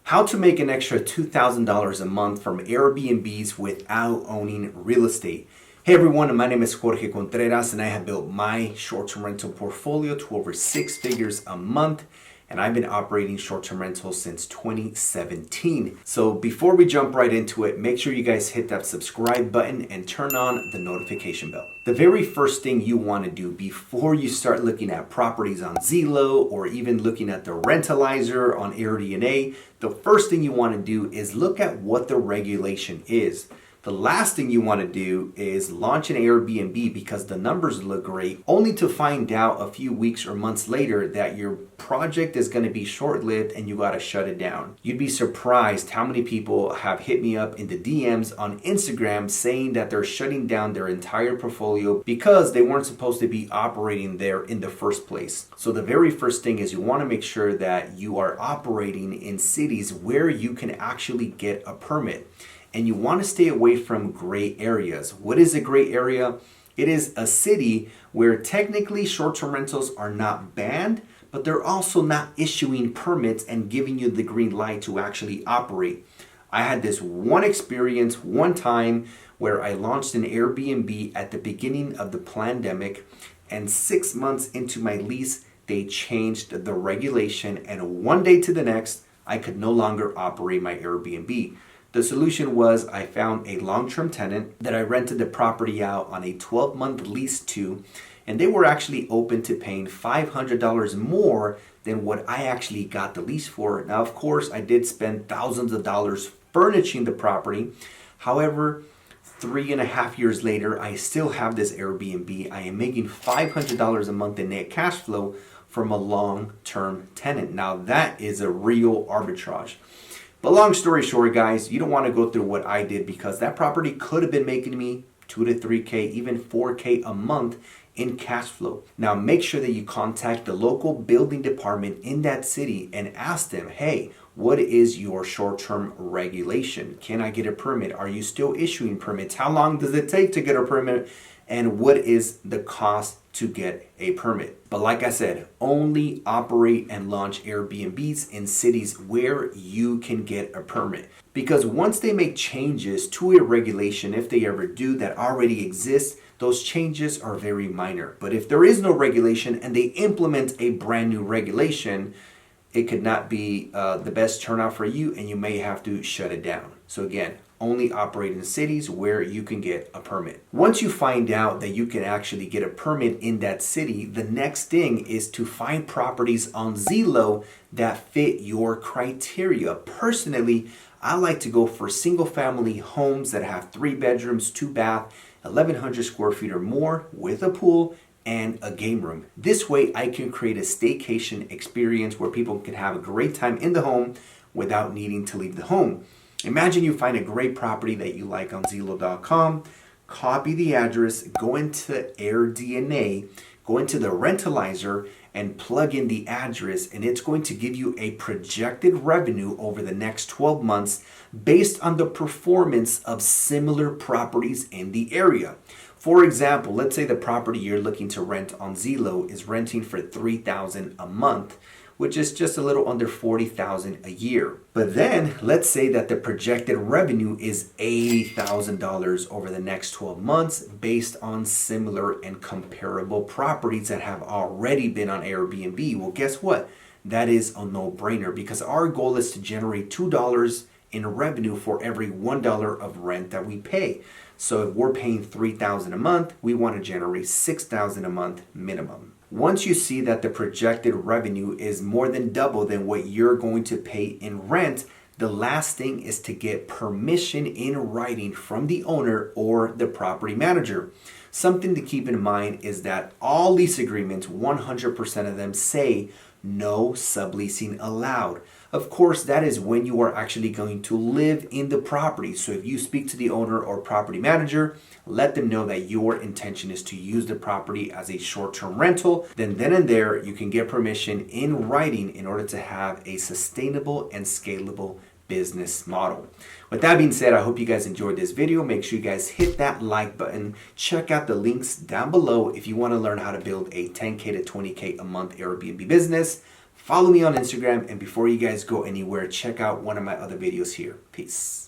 How to make an extra $2,000 a month from Airbnbs without owning real estate. Hey everyone, my name is Jorge Contreras and I have built my short-term rental portfolio to over 6 figures a month. And I've been operating short-term rentals since 2017. So before we jump right into it, make sure you guys hit that subscribe button and turn on the notification bell. The very first thing you want to do before you start looking at properties on Zillow or even looking at the Rentalizer on Airbnb, the first thing you want to do is look at what the regulation is. The last thing you want to do is launch an Airbnb because the numbers look great, only to find out a few weeks or months later that your project is going to be short-lived and you got to shut it down. You'd be surprised how many people have hit me up in the DMs on Instagram saying that they're shutting down their entire portfolio because they weren't supposed to be operating there in the first place. So the very first thing is you want to make sure that you are operating in cities where you can actually get a permit. And you want to stay away from gray areas. What is a gray area? It is a city where technically short-term rentals are not banned, but they're also not issuing permits and giving you the green light to actually operate. I had this one experience one time where I launched an Airbnb at the beginning of the pandemic, and 6 months into my lease, they changed the regulation, and one day to the next, I could no longer operate my Airbnb. The solution was I found a long-term tenant that I rented the property out on a 12-month lease to, and they were actually open to paying $500 more than what I actually got the lease for. Now, of course, I did spend thousands of dollars furnishing the property. However, 3.5 years later, I still have this Airbnb. I am making $500 a month in net cash flow from a long-term tenant. Now, that is a real arbitrage. But long story short, guys, you don't want to go through what I did because that property could have been making me 2 to 3K, even 4K a month in cash flow. Now, make sure that you contact the local building department in that city and ask them, hey, what is your short-term regulation? Can I get a permit? Are you still issuing permits? How long does it take to get a permit? And what is the cost to get a permit? But like I said, only operate and launch Airbnbs in cities where you can get a permit. Because once they make changes to a regulation, if they ever do, that already exists, those changes are very minor. But if there is no regulation and they implement a brand new regulation, it could not be the best turnout for you and you may have to shut it down. So again, only operate in cities where you can get a permit. Once you find out that you can actually get a permit in that city, the next thing is to find properties on Zillow that fit your criteria. Personally, I like to go for single family homes that have 3 bedrooms, 2 bath, 1,100 square feet or more with a pool and a game room. This way I can create a staycation experience where people can have a great time in the home without needing to leave the home. Imagine you find a great property that you like on Zillow.com, copy the address, go into AirDNA, go into the Rentalizer and plug in the address, and it's going to give you a projected revenue over the next 12 months based on the performance of similar properties in the area. For example, let's say the property you're looking to rent on Zillow is renting for $3,000 a month, which is just a little under $40,000 a year. But then let's say that the projected revenue is $80,000 over the next 12 months based on similar and comparable properties that have already been on Airbnb. Well, guess what? That is a no-brainer because our goal is to generate $2 in revenue for every $1 of rent that we pay. So if we're paying $3,000 a month, we want to generate $6,000 a month minimum. Once you see that the projected revenue is more than double than what you're going to pay in rent, the last thing is to get permission in writing from the owner or the property manager. Something to keep in mind is that all lease agreements, 100% of them say no subleasing allowed. Of course, that is when you are actually going to live in the property. So if you speak to the owner or property manager, let them know that your intention is to use the property as a short-term rental. Then and there, you can get permission in writing in order to have a sustainable and scalable business model. With that being said, I hope you guys enjoyed this video. Make sure you guys hit that like button. Check out the links down below if you want to learn how to build a 10K to 20K a month Airbnb business. Follow me on Instagram, and before you guys go anywhere, check out one of my other videos here. Peace.